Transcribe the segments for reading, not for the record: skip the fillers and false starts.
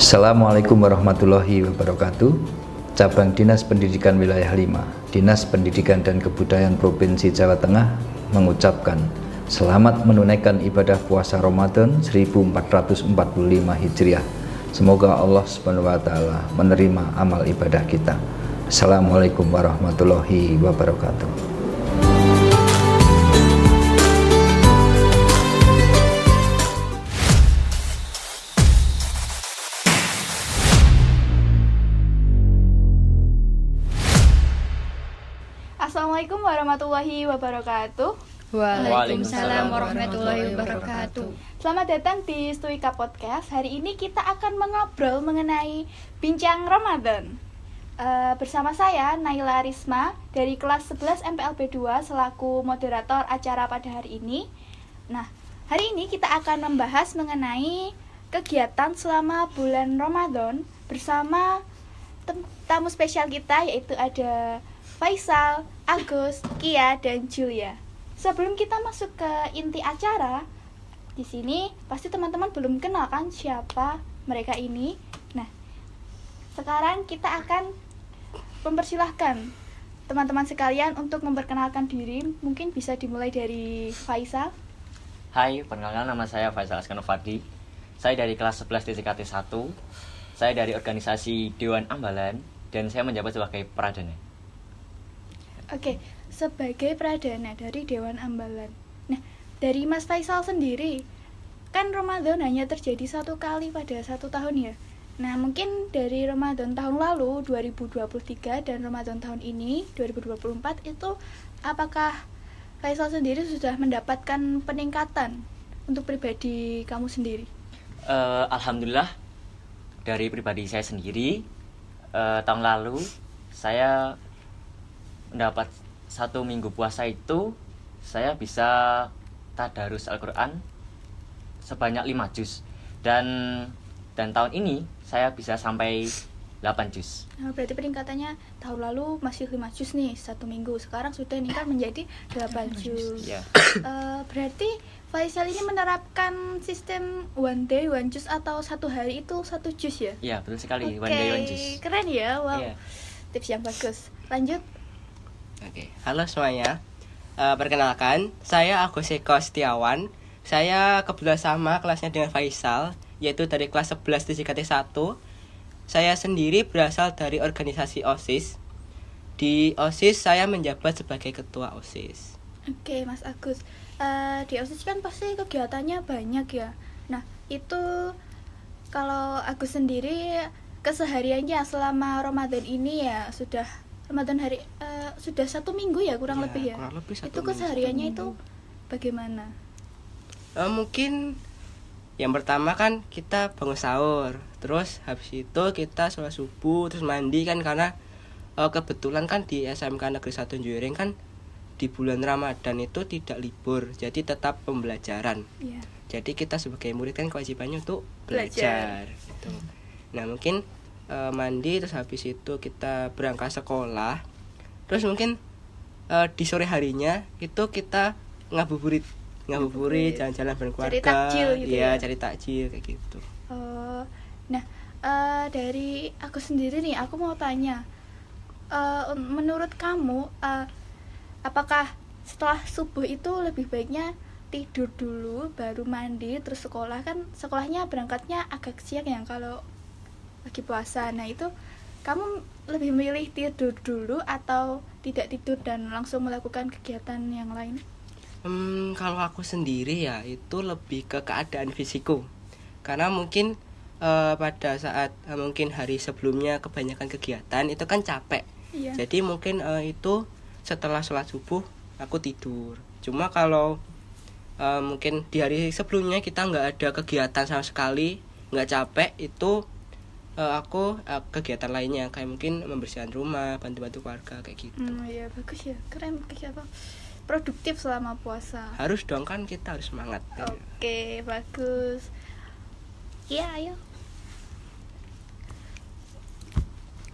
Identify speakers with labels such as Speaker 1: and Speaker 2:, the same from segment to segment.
Speaker 1: Assalamualaikum warahmatullahi wabarakatuh. Cabang Dinas Pendidikan Wilayah 5, Dinas Pendidikan dan Kebudayaan Provinsi Jawa Tengah mengucapkan selamat menunaikan ibadah puasa Ramadan 1445 Hijriah. Semoga Allah SWT menerima amal ibadah kita. Assalamualaikum warahmatullahi wabarakatuh.
Speaker 2: Assalamualaikum warahmatullahi wabarakatuh.
Speaker 3: Waalaikumsalam warahmatullahi wabarakatuh.
Speaker 2: Selamat datang di Stuika Podcast. Hari ini kita akan mengobrol mengenai bincang Ramadan. Bersama saya Naila Risma dari kelas 11 MPLB 2 selaku moderator acara pada hari ini. Nah, hari ini kita akan membahas mengenai kegiatan selama bulan Ramadan bersama tamu spesial kita, yaitu ada Faisal, Agus, Kia, dan Julia. Sebelum kita masuk ke inti acara, di sini pasti teman-teman belum kenal kan siapa mereka ini. Nah, sekarang kita akan mempersilahkan teman-teman sekalian untuk memperkenalkan diri. Mungkin bisa dimulai dari Faisal.
Speaker 3: Hai, perkenalkan nama saya Faisal Askanovadi. Saya dari kelas 11 TCKT 1. Saya dari organisasi Dewan Ambalan dan saya menjabat sebagai Pradana.
Speaker 2: Oke, sebagai Pradana dari Dewan Ambalan. Nah, dari Mas Faisal sendiri, kan Ramadan hanya terjadi satu kali pada satu tahun ya. Nah, mungkin dari Ramadan tahun lalu 2023 dan Ramadan tahun ini 2024 itu apakah Faisal sendiri sudah mendapatkan peningkatan untuk pribadi kamu sendiri?
Speaker 3: Alhamdulillah, dari pribadi saya sendiri, tahun lalu saya mendapat 1 minggu puasa itu saya bisa tadarus Al-Quran sebanyak 5 juz dan tahun ini saya bisa sampai 8 juz.
Speaker 2: Nah, berarti peningkatannya tahun lalu masih 5 juz nih 1 minggu, sekarang sudah meningkat menjadi 8 juz.
Speaker 3: Yeah.
Speaker 2: Berarti Faisal ini menerapkan sistem one day one juz atau satu hari itu 1 juz ya?
Speaker 3: Iya, betul sekali.
Speaker 2: Oke,
Speaker 3: One day one juz.
Speaker 2: keren ya, wow.
Speaker 3: Yeah.
Speaker 2: Tips yang bagus. Lanjut.
Speaker 4: Oke, halo semuanya. Perkenalkan, saya Agus Eko Setiawan. Saya kebetulan sama kelasnya dengan Faisal, yaitu dari kelas 11 TCKT 1. Saya sendiri berasal dari organisasi OSIS. Di OSIS saya menjabat sebagai ketua OSIS.
Speaker 2: Oke, Mas Agus. Di OSIS kan pasti kegiatannya banyak ya. Nah, itu kalau Agus sendiri kesehariannya selama Ramadan ini ya sudah sudah 1 minggu ya kurang lebih ya.
Speaker 4: Kurang lebih 1
Speaker 2: Itu
Speaker 4: minggu.
Speaker 2: kesehariannya itu bagaimana?
Speaker 4: Mungkin yang pertama kan kita bangun sahur, terus habis itu kita sholat subuh, terus mandi kan karena kebetulan kan di SMK Negeri 1 Juwering kan di bulan Ramadan itu tidak libur, jadi tetap pembelajaran.
Speaker 2: Iya.
Speaker 4: Jadi kita sebagai murid kan kewajibannya untuk belajar. Gitu. Nah mungkin mandi, terus habis itu kita berangkat sekolah, terus mungkin di sore harinya itu kita ngabuburit, jalan-jalan bareng keluarga.
Speaker 2: Cari takjil gitu ya?
Speaker 4: Cari takjil kayak gitu.
Speaker 2: Nah, dari aku sendiri nih, aku mau tanya, menurut kamu, apakah setelah subuh itu lebih baiknya tidur dulu, baru mandi, terus sekolah? Kan sekolahnya berangkatnya agak siang ya kalau lagi puasa. Nah, itu kamu lebih memilih tidur dulu atau tidak tidur dan langsung melakukan kegiatan yang lain?
Speaker 4: Kalau aku sendiri ya itu lebih ke keadaan fisikku, karena mungkin pada saat mungkin hari sebelumnya kebanyakan kegiatan itu kan capek.
Speaker 2: Iya.
Speaker 4: Jadi mungkin itu setelah sholat subuh aku tidur. Cuma kalau mungkin di hari sebelumnya kita nggak ada kegiatan sama sekali, nggak capek, itu aku kegiatan lainnya kayak mungkin membersihkan rumah, bantu-bantu keluarga kayak gitu.
Speaker 2: Iya, bagus ya, keren, produktif selama puasa.
Speaker 4: Harus dong, kan kita harus semangat.
Speaker 2: Oke, bagus. Iya, ayo.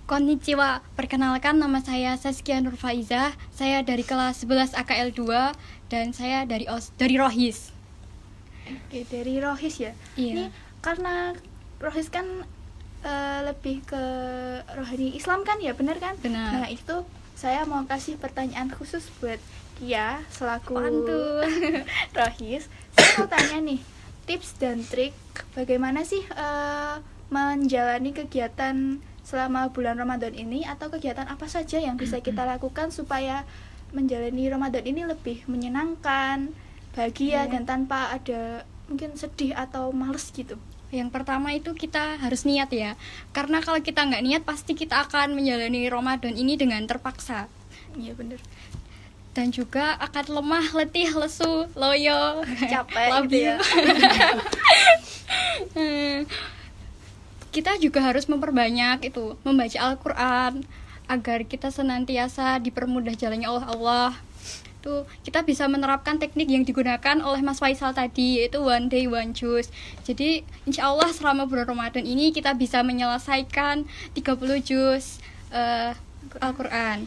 Speaker 5: Konnichiwa, perkenalkan nama saya Saskia Nurfaiza. Saya dari kelas 11 AKL 2 dan saya dari Rohis.
Speaker 2: Oke, dari Rohis ya.
Speaker 5: Iya.
Speaker 2: Ini karena Rohis kan lebih ke rohani Islam kan ya, benar kan?
Speaker 5: Benar.
Speaker 2: Nah itu saya mau kasih pertanyaan khusus buat Kia selaku
Speaker 5: Apaan tuh?
Speaker 2: Rohis. Saya mau tanya nih, tips dan trik bagaimana sih menjalani kegiatan selama bulan Ramadan ini, atau kegiatan apa saja yang bisa kita lakukan supaya menjalani Ramadan ini lebih menyenangkan, bahagia, dan tanpa ada mungkin sedih atau males gitu.
Speaker 5: Yang pertama itu kita harus niat ya, karena kalau kita nggak niat pasti kita akan menjalani Ramadan ini dengan terpaksa.
Speaker 2: Iya bener.
Speaker 5: Dan juga akan lemah, letih, lesu, loyo,
Speaker 2: Capek
Speaker 5: love
Speaker 2: gitu ya.
Speaker 5: you. Kita juga harus memperbanyak itu, membaca Al-Quran agar kita senantiasa dipermudah jalannya Allah. Tuh, kita bisa menerapkan teknik yang digunakan oleh Mas Faisal tadi, yaitu one day one juz. Jadi insya Allah selama bulan Ramadan ini kita bisa menyelesaikan 30 juz Al-Quran.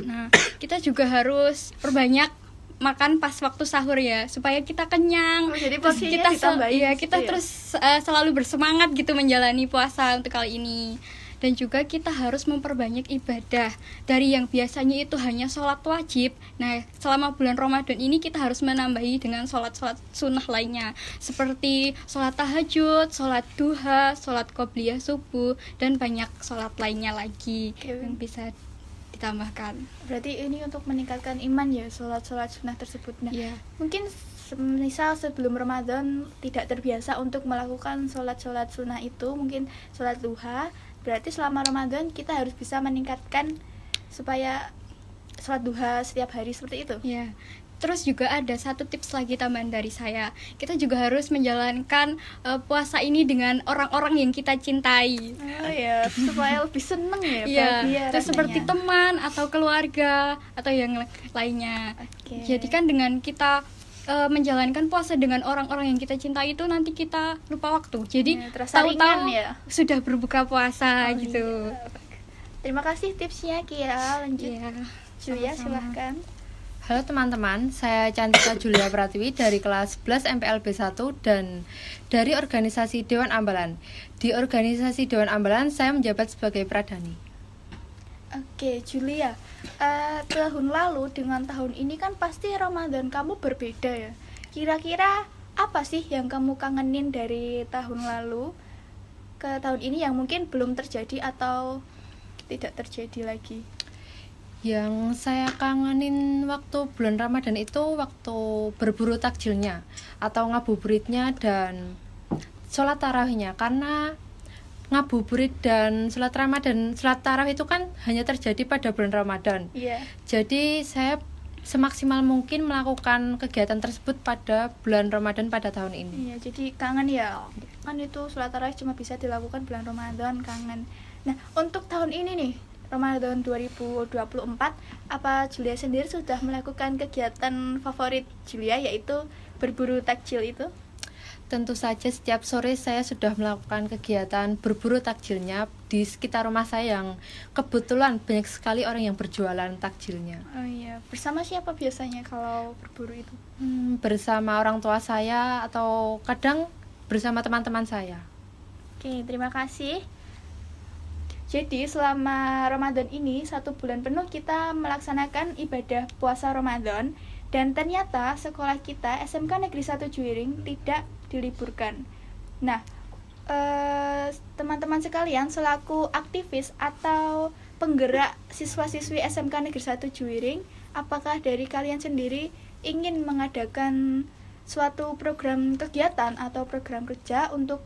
Speaker 5: Nah, kita juga harus perbanyak makan pas waktu sahur ya, supaya kita kenyang.
Speaker 2: Jadi
Speaker 5: Terus
Speaker 2: porsinya ditambahin
Speaker 5: iya,
Speaker 2: gitu
Speaker 5: kita
Speaker 2: ya?
Speaker 5: terus selalu bersemangat gitu menjalani puasa untuk kali ini. Dan juga kita harus memperbanyak ibadah. Dari yang biasanya itu hanya sholat wajib, nah selama bulan Ramadan ini kita harus menambahi dengan sholat-sholat sunnah lainnya, seperti sholat tahajud, sholat duha, sholat qobliyah subuh, dan banyak sholat lainnya lagi yang bisa ditambahkan.
Speaker 2: Berarti ini untuk meningkatkan iman ya, sholat-sholat sunnah tersebut. Nah,
Speaker 5: Iya.
Speaker 2: mungkin misal sebelum Ramadan tidak terbiasa untuk melakukan sholat-sholat sunnah itu, mungkin sholat duha, berarti selama Ramadan kita harus bisa meningkatkan supaya sholat duha setiap hari seperti itu.
Speaker 5: Ya. Terus juga ada satu tips lagi tambahan dari saya. Kita juga harus menjalankan puasa ini dengan orang-orang yang kita cintai.
Speaker 2: Oh ya, supaya lebih seneng ya,
Speaker 5: Iya,
Speaker 2: bahagia
Speaker 5: terus
Speaker 2: rasanya.
Speaker 5: seperti teman atau keluarga atau yang lainnya.
Speaker 2: Oke.
Speaker 5: Jadi kan dengan kita menjalankan puasa dengan orang-orang yang kita cintai itu nanti kita lupa waktu. Jadi
Speaker 2: Ya, terasa ringan
Speaker 5: tahu-tahu
Speaker 2: ya.
Speaker 5: sudah berbuka puasa
Speaker 2: Oh,
Speaker 5: gitu.
Speaker 2: iya. Terima kasih tipsnya Kia. Lanjut
Speaker 5: Iya.
Speaker 2: Julia,
Speaker 5: sama-sama.
Speaker 2: silahkan.
Speaker 6: Halo teman-teman, saya Cantika Julia Pratiwi dari kelas 11 MPLB 1 dan dari organisasi Dewan Ambalan. Di organisasi Dewan Ambalan saya menjabat sebagai Pradani.
Speaker 2: Oke, Julia. Tahun lalu dengan tahun ini kan pasti Ramadan kamu berbeda ya. Kira-kira apa sih yang kamu kangenin dari tahun lalu ke tahun ini yang mungkin belum terjadi atau tidak terjadi lagi?
Speaker 6: Yang saya kangenin waktu bulan Ramadan itu waktu berburu takjilnya atau ngabuburitnya dan sholat tarawihnya, karena ngabuburit dan sholat Ramadan, sholat tarawih itu kan hanya terjadi pada bulan Ramadan.
Speaker 2: Iya.
Speaker 6: Jadi saya semaksimal mungkin melakukan kegiatan tersebut pada bulan Ramadan pada tahun ini.
Speaker 2: Iya, jadi kangen ya. Kan itu sholat tarawih cuma bisa dilakukan bulan Ramadan, kangen. Nah, untuk tahun ini nih, Ramadan 2024, apa Julia sendiri sudah melakukan kegiatan favorit Julia, yaitu berburu takjil itu?
Speaker 6: Tentu saja setiap sore saya sudah melakukan kegiatan berburu takjilnya di sekitar rumah saya yang kebetulan banyak sekali orang yang berjualan takjilnya.
Speaker 2: Oh iya, bersama siapa biasanya kalau berburu itu?
Speaker 6: Bersama orang tua saya atau kadang bersama teman-teman saya.
Speaker 2: Oke, terima kasih. Jadi selama Ramadan ini 1 bulan penuh kita melaksanakan ibadah puasa Ramadan, dan ternyata sekolah kita SMK Negeri 1 Juwiring tidak diliburkan. Nah, teman-teman sekalian selaku aktivis atau penggerak siswa-siswi SMK Negeri 1 Juwiring, apakah dari kalian sendiri ingin mengadakan suatu program kegiatan atau program kerja untuk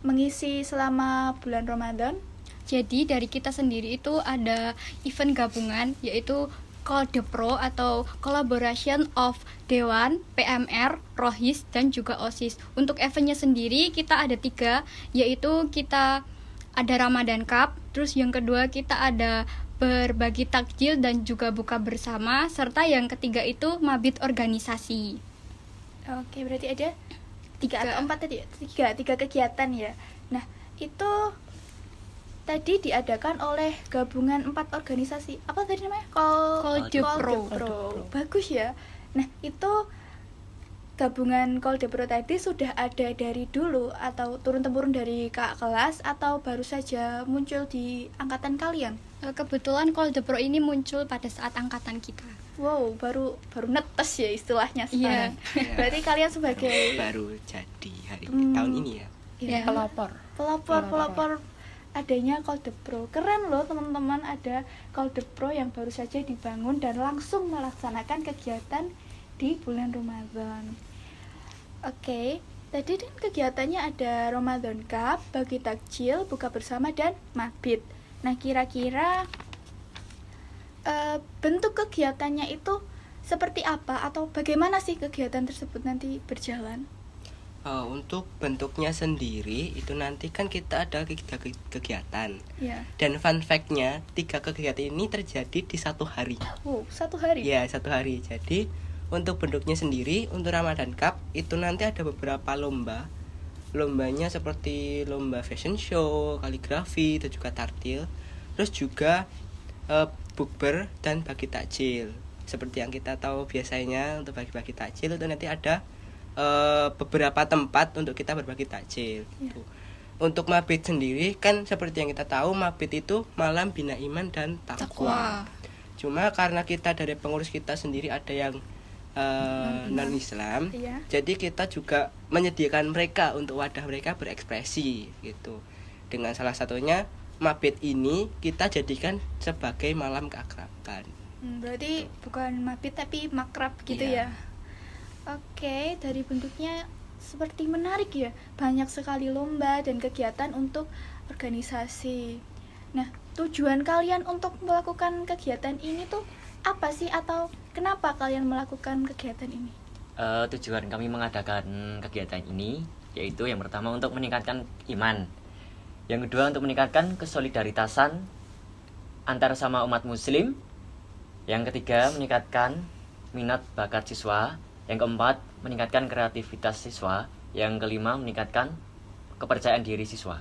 Speaker 2: mengisi selama bulan Ramadan?
Speaker 5: Jadi dari kita sendiri itu ada event gabungan, yaitu Kode Pro atau Collaboration of Dewan, PMR, Rohis, dan juga OSIS. Untuk eventnya sendiri kita ada 3, yaitu kita ada Ramadan Cup, terus yang kedua kita ada berbagi takjil dan juga buka bersama, serta yang ketiga itu mabit organisasi.
Speaker 2: Oke, berarti ada 3 atau 4 tadi? 3 kegiatan ya. Nah, itu tadi diadakan oleh gabungan 4 organisasi. Apa tadi namanya?
Speaker 5: Kode Pro.
Speaker 2: Bagus ya. Nah, itu gabungan Koldepro tadi sudah ada dari dulu atau turun-temurun dari kakak kelas atau baru saja muncul di angkatan kalian?
Speaker 5: Kebetulan Koldepro ini muncul pada saat angkatan kita.
Speaker 2: Wow, baru netes ya istilahnya sekarang.
Speaker 4: Iya.
Speaker 2: Berarti kalian sebagai
Speaker 4: baru jadi hari ini, tahun ini ya.
Speaker 2: ya,
Speaker 6: Pelopor.
Speaker 2: pelopor adanya Koldepro. Keren loh teman-teman, ada Koldepro yang baru saja dibangun dan langsung melaksanakan kegiatan di bulan Ramadan. Oke, tadi kan kegiatannya ada Ramadan Cup, bagi takjil, buka bersama, dan mabit. Nah, kira-kira bentuk kegiatannya itu seperti apa atau bagaimana sih kegiatan tersebut nanti berjalan?
Speaker 4: Untuk bentuknya sendiri itu nanti kan kita ada 3 kegiatan.
Speaker 2: Ya.
Speaker 4: Dan fun fact-nya 3 kegiatan ini terjadi di satu hari.
Speaker 2: Wow, 1 hari.
Speaker 4: Ya, 1 hari. Jadi untuk bentuknya sendiri untuk Ramadan Cup itu nanti ada beberapa lomba. Lombanya seperti lomba fashion show, kaligrafi, dan juga tartil. Terus juga bukber dan bagi takjil. Seperti yang kita tahu biasanya untuk bagi-bagi takjil itu nanti ada beberapa tempat untuk kita berbagi takjil.
Speaker 2: Ya.
Speaker 4: Untuk mabit sendiri kan seperti yang kita tahu, mabit itu malam bina iman dan takwa. Cuma karena kita dari pengurus kita sendiri ada yang non Islam,
Speaker 2: Iya.
Speaker 4: jadi kita juga menyediakan mereka untuk wadah mereka berekspresi gitu. Dengan salah satunya mabit ini kita jadikan sebagai malam keakraban.
Speaker 2: Berarti bukan mabit tapi makrab gitu
Speaker 4: Iya.
Speaker 2: ya. Oke, dari bentuknya seperti menarik ya. Banyak sekali lomba dan kegiatan untuk organisasi. Nah, tujuan kalian untuk melakukan kegiatan ini tuh apa sih atau kenapa kalian melakukan kegiatan ini?
Speaker 3: Tujuan kami mengadakan kegiatan ini yaitu yang pertama untuk meningkatkan iman, yang kedua untuk meningkatkan kesolidaritasan antar sama umat muslim, yang ketiga meningkatkan minat bakat siswa, yang keempat meningkatkan kreativitas siswa, yang kelima meningkatkan kepercayaan diri siswa.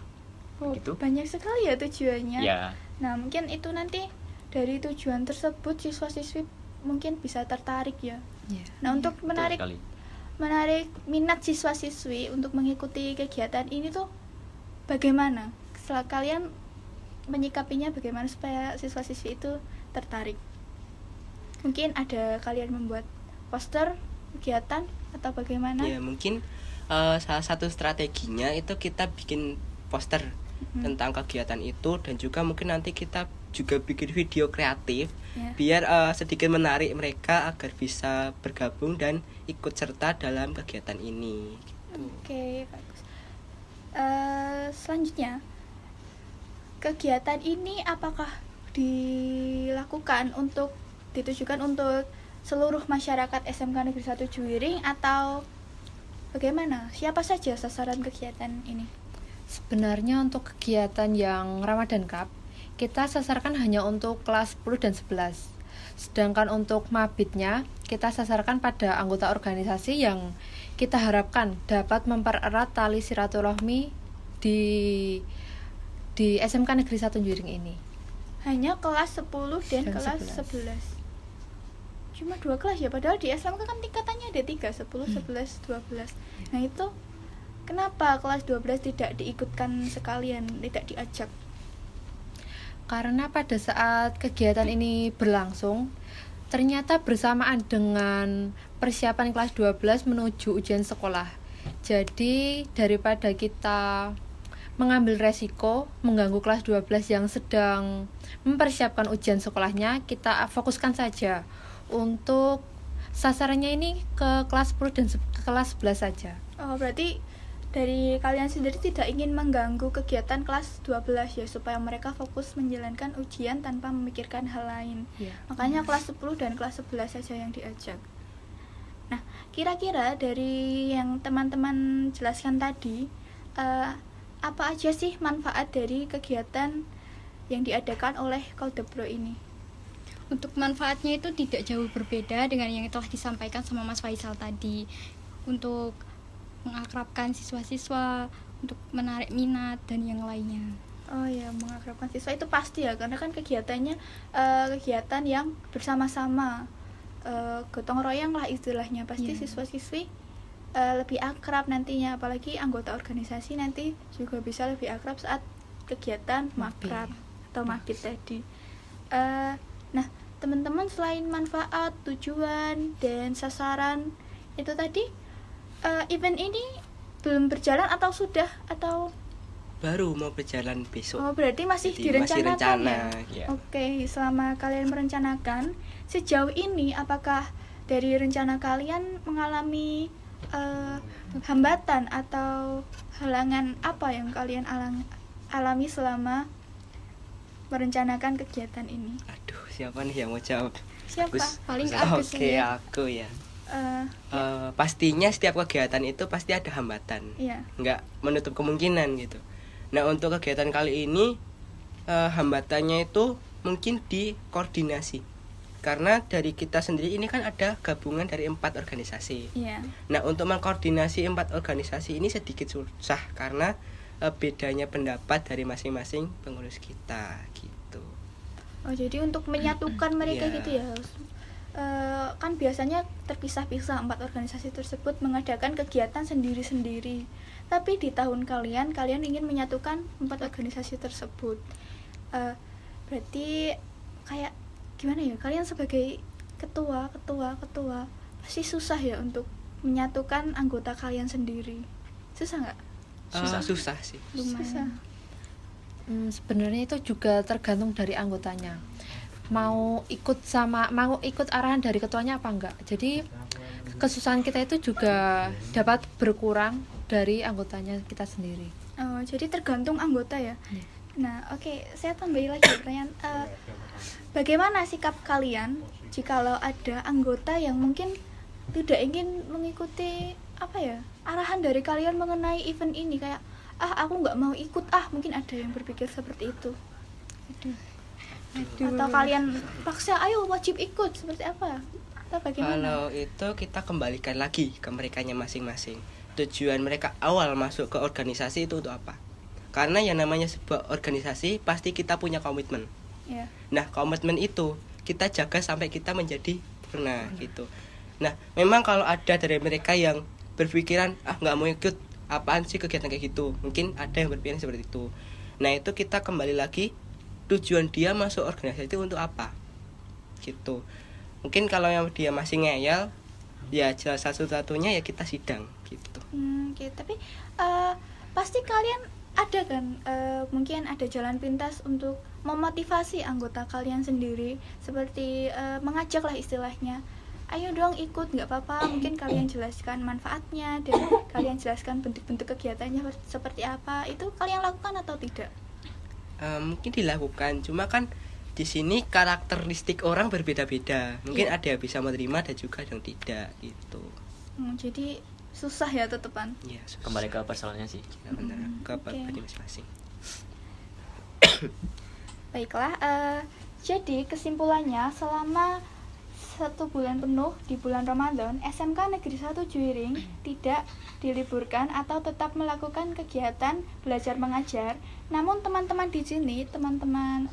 Speaker 2: Oh,
Speaker 3: Gitu.
Speaker 2: banyak sekali ya tujuannya.
Speaker 3: Ya,
Speaker 2: Nah, mungkin itu nanti dari tujuan tersebut siswa-siswi mungkin bisa tertarik ya.
Speaker 6: Iya.
Speaker 2: Nah, untuk
Speaker 3: betul
Speaker 2: menarik
Speaker 3: sekali.
Speaker 2: minat siswa-siswi untuk mengikuti kegiatan ini tuh bagaimana? Setelah kalian menyikapinya bagaimana supaya siswa-siswi itu tertarik? Mungkin ada kalian membuat poster kegiatan atau bagaimana?
Speaker 4: Ya, mungkin salah satu strateginya itu kita bikin poster tentang kegiatan itu, dan juga mungkin nanti kita juga bikin video kreatif
Speaker 2: Ya.
Speaker 4: biar sedikit menarik mereka agar bisa bergabung dan ikut serta dalam kegiatan ini gitu.
Speaker 2: Oke, bagus. Selanjutnya, kegiatan ini apakah ditujukan untuk seluruh masyarakat SMK Negeri 1 Juwiring atau bagaimana? Siapa saja sasaran kegiatan ini?
Speaker 6: Sebenarnya untuk kegiatan yang Ramadan Cup, kita sasarkan hanya untuk kelas 10 dan 11. Sedangkan untuk mabitnya, kita sasarkan pada anggota organisasi yang kita harapkan dapat mempererat tali silaturahmi di SMK Negeri 1 Juwiring ini.
Speaker 2: Hanya kelas 10 dan kelas
Speaker 6: 11.
Speaker 2: 11. Cuma 2 kelas ya, padahal di SMK kan tingkatannya ada 3, 10, 11, 12. Nah, itu kenapa kelas 12 tidak diikutkan sekalian, tidak diajak?
Speaker 6: Karena pada saat kegiatan ini berlangsung, ternyata bersamaan dengan persiapan kelas 12 menuju ujian sekolah. Jadi daripada kita mengambil resiko mengganggu kelas 12 yang sedang mempersiapkan ujian sekolahnya, kita fokuskan saja untuk sasarannya ini ke kelas 10 dan ke kelas 11 saja.
Speaker 2: Oh, berarti dari kalian sendiri tidak ingin mengganggu kegiatan kelas 12 ya, supaya mereka fokus menjalankan ujian tanpa memikirkan hal lain.
Speaker 6: Ya.
Speaker 2: Makanya kelas 10 dan kelas 11 saja yang diajak. Nah, kira-kira dari yang teman-teman jelaskan tadi, apa aja sih manfaat dari kegiatan yang diadakan oleh Koldepro ini?
Speaker 5: Untuk manfaatnya itu tidak jauh berbeda dengan yang telah disampaikan sama Mas Faisal tadi. Untuk mengakrabkan siswa-siswa, untuk menarik minat dan yang lainnya.
Speaker 2: Oh ya, mengakrabkan siswa itu pasti ya, karena kan kegiatannya kegiatan yang bersama-sama, gotong royong lah istilahnya. Pasti
Speaker 5: Iya.
Speaker 2: siswa-siswi lebih akrab nantinya, apalagi anggota organisasi nanti juga bisa lebih akrab saat kegiatan makrab atau mabit tadi. Nah, teman-teman, selain manfaat, tujuan, dan sasaran itu tadi, event ini belum berjalan atau sudah, atau
Speaker 4: Baru mau berjalan besok.
Speaker 2: berarti masih
Speaker 4: Jadi masih
Speaker 2: direncanakan
Speaker 4: rencana,
Speaker 2: ya?
Speaker 4: ya.
Speaker 2: Oke, selama kalian merencanakan, sejauh ini apakah dari rencana kalian mengalami hambatan atau halangan apa yang kalian alami selama merencanakan kegiatan ini?
Speaker 4: Aduh, siapa nih yang mau jawab?
Speaker 2: Siapa?
Speaker 5: Paling
Speaker 2: Agus
Speaker 4: Oke,
Speaker 2: ya.
Speaker 4: aku ya.
Speaker 2: Eh,
Speaker 4: Pastinya setiap kegiatan itu pasti ada hambatan.
Speaker 2: Iya.
Speaker 4: Nggak menutup kemungkinan gitu. Nah, untuk kegiatan kali ini hambatannya itu mungkin di koordinasi. Karena dari kita sendiri ini kan ada gabungan dari 4 organisasi.
Speaker 2: Iya.
Speaker 4: Nah, untuk mengkoordinasi 4 organisasi ini sedikit susah karena bedanya pendapat dari masing-masing pengurus kita gitu.
Speaker 2: Oh, jadi untuk menyatukan mereka
Speaker 4: Iya.
Speaker 2: gitu ya. Kan biasanya terpisah-pisah 4 organisasi tersebut mengadakan kegiatan sendiri-sendiri. Tapi di tahun kalian ingin menyatukan 4 organisasi tersebut. Berarti kayak gimana ya? Kalian sebagai ketua pasti susah ya untuk menyatukan anggota kalian sendiri. Susah nggak?
Speaker 4: Susah sih.
Speaker 2: Susah.
Speaker 6: Sebenarnya itu juga tergantung dari anggotanya. Mau ikut arahan dari ketuanya apa enggak. Jadi kesusahan kita itu juga dapat berkurang dari anggotanya kita sendiri.
Speaker 2: Oh, jadi tergantung anggota ya.
Speaker 6: Iya.
Speaker 2: Nah, oke, saya tambahin lagi pertanyaan. Bagaimana sikap kalian jikalau ada anggota yang mungkin tidak ingin mengikuti arahan dari kalian mengenai event ini, kayak aku nggak mau ikut, mungkin ada yang berpikir seperti itu. Atau kalian paksa, ayo wajib ikut, seperti apa? Atau bagaimana?
Speaker 4: Kalau itu kita kembalikan lagi ke merekanya masing-masing. Tujuan mereka awal masuk ke organisasi itu untuk apa? Karena yang namanya sebuah organisasi pasti kita punya komitmen.
Speaker 2: Ya.
Speaker 4: Nah, komitmen itu kita jaga sampai kita menjadi sempurna gitu. Nah, memang kalau ada dari mereka yang berpikiran nggak mau ikut, apaan sih kegiatan kayak gitu, mungkin ada yang berpikiran seperti itu. Nah, itu kita kembali lagi tujuan dia masuk organisasi itu untuk apa gitu. Mungkin kalau yang dia masih ngeyel, ya jelas satu-satunya ya kita sidang gitu.
Speaker 2: Oke, tapi pasti kalian ada kan, mungkin ada jalan pintas untuk memotivasi anggota kalian sendiri, seperti mengajak lah istilahnya, ayo dong ikut, nggak apa-apa, mungkin kalian jelaskan manfaatnya dan kalian jelaskan bentuk-bentuk kegiatannya seperti apa. Itu kalian lakukan atau tidak?
Speaker 4: Mungkin dilakukan, cuma kan di sini karakteristik orang berbeda-beda. Mungkin ada yang bisa menerima, ada juga yang tidak gitu.
Speaker 2: Jadi susah ya tetepan.
Speaker 4: Ya, susah.
Speaker 3: Kembali ke personalnya sih.
Speaker 4: Ya, benar, ke
Speaker 2: Oke.
Speaker 4: pribadi masing-masing.
Speaker 2: Baiklah, jadi kesimpulannya, selama 1 bulan penuh di bulan Ramadan, SMK Negeri 1 Juwiring tidak diliburkan atau tetap melakukan kegiatan belajar mengajar. Namun teman-teman di sini, teman-teman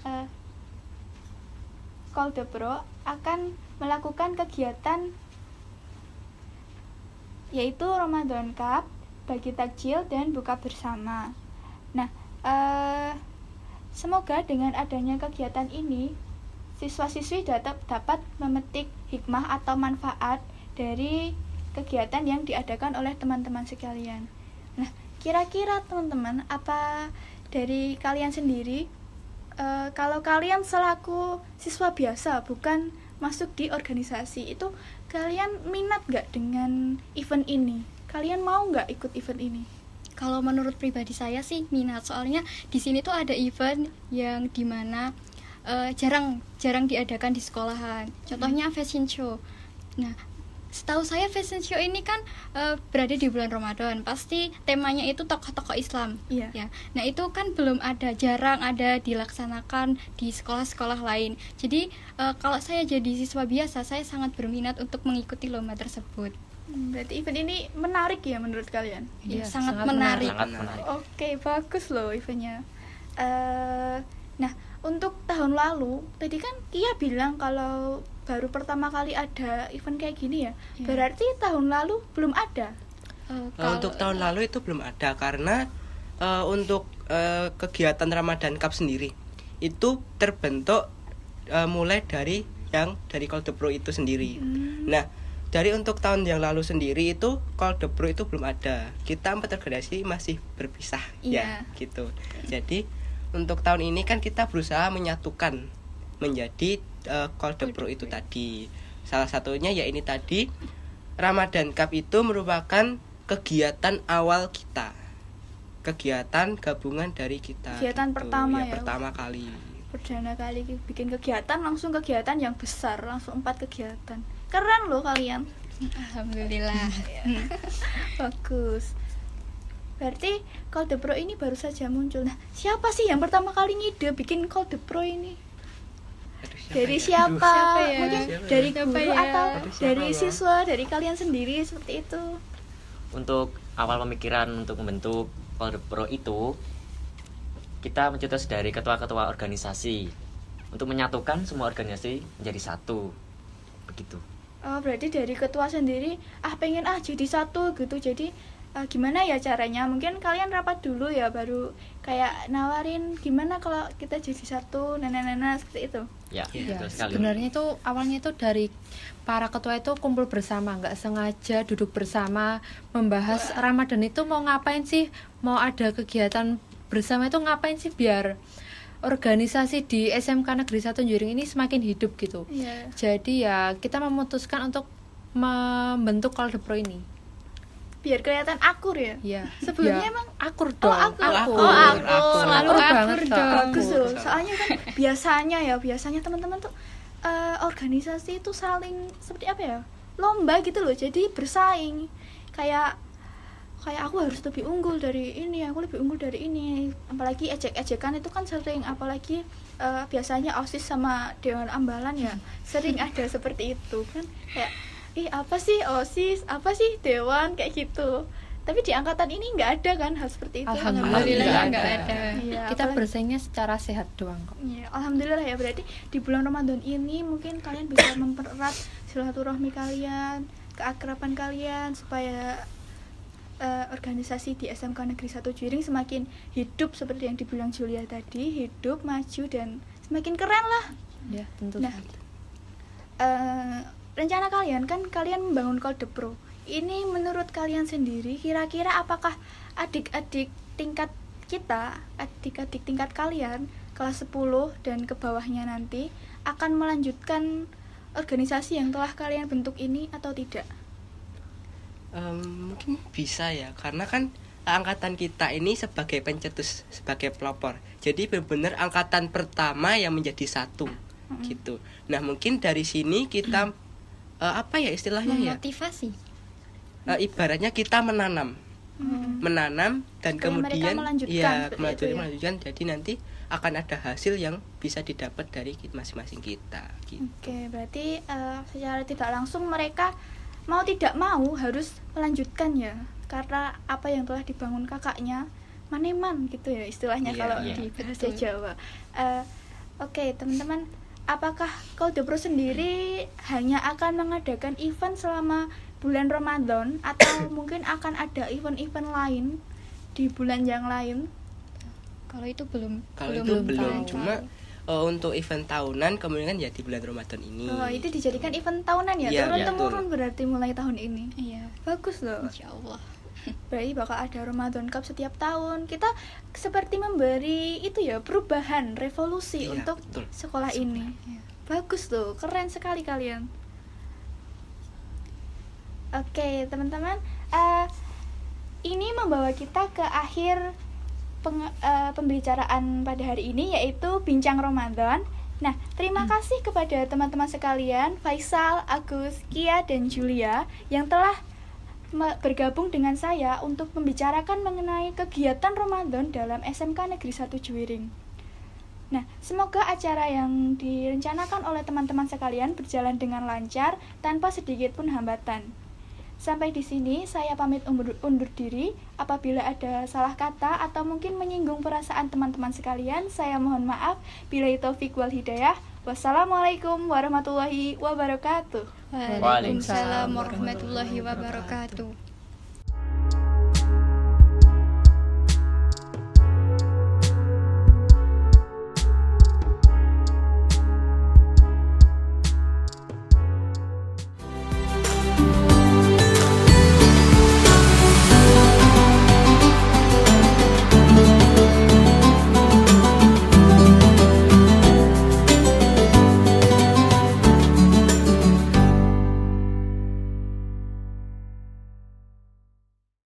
Speaker 2: Koldebro akan melakukan kegiatan yaitu Ramadan Cup, bagi takjil, dan buka bersama. Nah, semoga dengan adanya kegiatan ini siswa-siswi dapat memetik hikmah atau manfaat dari kegiatan yang diadakan oleh teman-teman sekalian. Nah, kira-kira teman-teman, apa dari kalian sendiri, kalau kalian selaku siswa biasa bukan masuk di organisasi, itu kalian minat nggak dengan event ini? Kalian mau nggak ikut event ini?
Speaker 5: Kalau menurut pribadi saya sih minat, soalnya di sini tuh ada event yang dimana jarang diadakan di sekolahan. Contohnya fashion show. Nah, setahu saya fashion show ini kan berada di bulan Ramadan, pasti temanya itu tokoh-tokoh Islam.
Speaker 2: Iya.
Speaker 5: Ya. Nah, itu kan jarang ada dilaksanakan di sekolah-sekolah lain. Jadi kalau saya jadi siswa biasa, saya sangat berminat untuk mengikuti lomba tersebut.
Speaker 2: Berarti event ini menarik ya menurut kalian?
Speaker 5: Ya,
Speaker 6: Iya,
Speaker 5: sangat
Speaker 6: sangat
Speaker 5: menarik.
Speaker 3: Sangat menarik.
Speaker 2: Oke, bagus loh eventnya. Nah, untuk tahun lalu, tadi kan Kia bilang kalau baru pertama kali ada event kayak gini ya.
Speaker 5: Iya.
Speaker 2: Berarti tahun lalu belum ada.
Speaker 4: Untuk tahun lalu itu belum ada karena untuk kegiatan Ramadan Cup sendiri itu terbentuk mulai dari Call the Pro itu sendiri. Nah, dari untuk tahun yang lalu sendiri itu Call the Pro itu belum ada. Kita 4 organisasi masih berpisah ya gitu. Jadi untuk tahun ini kan kita berusaha menyatukan menjadi Call the Pro itu tadi. Salah satunya ya ini tadi, Ramadan Cup itu merupakan kegiatan awal kita, kegiatan gabungan dari kita.
Speaker 2: Kegiatan
Speaker 4: gitu.
Speaker 2: pertama ya.
Speaker 4: Pertama kali.
Speaker 2: Perdana kali bikin kegiatan, langsung kegiatan yang besar, langsung 4 kegiatan. Keren loh kalian.
Speaker 5: Alhamdulillah.
Speaker 2: Bagus. Berarti Call the Pro ini baru saja muncul. Nah, siapa sih yang pertama kali ngide bikin Call the Pro ini? Dari siapa?
Speaker 5: Siapa ya?
Speaker 2: Mungkin
Speaker 4: Siapa
Speaker 2: dari
Speaker 5: ya?
Speaker 2: guru
Speaker 5: Siapa ya?
Speaker 2: atau
Speaker 4: Siapa
Speaker 2: dari
Speaker 4: ya?
Speaker 2: siswa, dari kalian sendiri seperti itu.
Speaker 3: Untuk awal pemikiran untuk membentuk Call the Pro itu, kita mencetus dari ketua-ketua organisasi untuk menyatukan semua organisasi menjadi satu, begitu.
Speaker 2: Oh, berarti dari ketua sendiri pengen jadi satu gitu. Jadi gimana ya caranya? Mungkin kalian rapat dulu ya, baru kayak nawarin gimana kalau kita jadi satu, nana seperti itu.
Speaker 3: Ya,
Speaker 6: Ya,
Speaker 3: betul sekali.
Speaker 6: sebenarnya itu awalnya itu dari para ketua itu kumpul bersama, nggak sengaja duduk bersama membahas Ramadan itu mau ngapain sih, mau ada kegiatan bersama itu ngapain sih biar organisasi di SMK Negeri 1 Juwiring ini semakin hidup gitu.
Speaker 2: Iya.
Speaker 6: Jadi ya kita memutuskan untuk membentuk Call the Pro ini.
Speaker 2: Biar kelihatan akur ya.
Speaker 6: Ya.
Speaker 2: Sebelumnya
Speaker 6: Ya,
Speaker 2: emang
Speaker 6: akur dong.
Speaker 2: akur.
Speaker 6: Akur.
Speaker 2: Oh, akur.
Speaker 6: Selalu
Speaker 5: Akur
Speaker 6: banget
Speaker 5: dong.
Speaker 6: Kak.
Speaker 2: Bagus loh. Soalnya kan biasanya teman-teman tuh organisasi itu saling seperti apa ya? Lomba gitu loh. Jadi bersaing. Kayak aku harus lebih unggul dari ini, aku lebih unggul dari ini. Apalagi ejek-ejekan itu kan sering, apalagi biasanya OSIS sama Dewan Ambalan ya sering ada seperti itu kan, kayak apa sih OSIS, apa sih Dewan, kayak gitu. Tapi di angkatan ini nggak ada kan hal seperti itu.
Speaker 5: Alhamdulillah nggak ada.
Speaker 2: Iya,
Speaker 6: Kita
Speaker 2: apalagi-
Speaker 6: bersaingnya secara sehat doang kok.
Speaker 2: Iya, alhamdulillah ya. Berarti di bulan Ramadan ini mungkin kalian bisa mempererat silaturahmi kalian, keakraban kalian, supaya organisasi di SMK Negeri 1 Juwiring semakin hidup seperti yang dibilang Julia tadi, hidup, maju, dan semakin keren lah.
Speaker 6: Ya, tentu
Speaker 2: Nah,
Speaker 6: saja.
Speaker 2: Rencana kalian kan kalian membangun Call the Pro. Ini menurut kalian sendiri, kira-kira apakah adik-adik tingkat kita, adik-adik tingkat kalian kelas 10 dan ke bawahnya nanti akan melanjutkan organisasi yang telah kalian bentuk ini atau tidak?
Speaker 4: Mungkin bisa ya, karena kan angkatan kita ini sebagai pencetus, sebagai pelopor. Jadi benar-benar angkatan pertama yang menjadi satu gitu. Nah, mungkin dari sini kita apa ya istilahnya ya?
Speaker 5: Memotivasi.
Speaker 4: Ibaratnya kita menanam dan
Speaker 2: Supaya mereka
Speaker 4: kemudian
Speaker 2: melanjutkan seperti itu ya.
Speaker 4: melanjutkan. Jadi nanti akan ada hasil yang bisa didapat dari masing-masing kita gitu.
Speaker 2: Oke, berarti secara tidak langsung mereka mau tidak mau harus melanjutkan ya, karena apa yang telah dibangun kakaknya maneman gitu ya istilahnya.
Speaker 4: Iya,
Speaker 2: kalau
Speaker 3: iya.
Speaker 2: di bahasa Jawa. Oke, teman-teman, apakah Call the Pro sendiri hanya akan mengadakan event selama bulan Ramadan atau mungkin akan ada event-event lain di bulan yang lain?
Speaker 5: Kalau itu belum
Speaker 4: Belum,
Speaker 5: tahu.
Speaker 4: cuma untuk event tahunan kemungkinan ya di bulan Ramadan ini.
Speaker 2: Oh, itu dijadikan event tahunan ya,
Speaker 4: Iya,
Speaker 2: turun-temurun berarti mulai tahun ini.
Speaker 5: Iya,
Speaker 2: Bagus loh.
Speaker 5: insyaallah.
Speaker 2: Berarti bakal ada Ramadan Cup setiap tahun. Kita seperti memberi itu ya, perubahan, revolusi
Speaker 4: Iya,
Speaker 2: untuk
Speaker 4: betul.
Speaker 2: sekolah ini.
Speaker 5: Iya.
Speaker 2: Bagus tuh, keren sekali kalian. Oke, teman-teman, ini membawa kita ke akhir pembicaraan pada hari ini, yaitu Bincang Ramadan. Nah, terima kasih kepada teman-teman sekalian, Faisal, Agus, Kia, dan Julia yang telah bergabung dengan saya untuk membicarakan mengenai kegiatan Ramadan dalam SMK Negeri 1 Juwiring. Nah, semoga acara yang direncanakan oleh teman-teman sekalian berjalan dengan lancar tanpa sedikit pun hambatan. Sampai di sini saya pamit undur diri. Apabila ada salah kata atau mungkin menyinggung perasaan teman-teman sekalian, saya mohon maaf. Billahi taufik wal hidayah. Wassalamualaikum warahmatullahi wabarakatuh.
Speaker 5: Waalaikumsalam warahmatullahi wabarakatuh.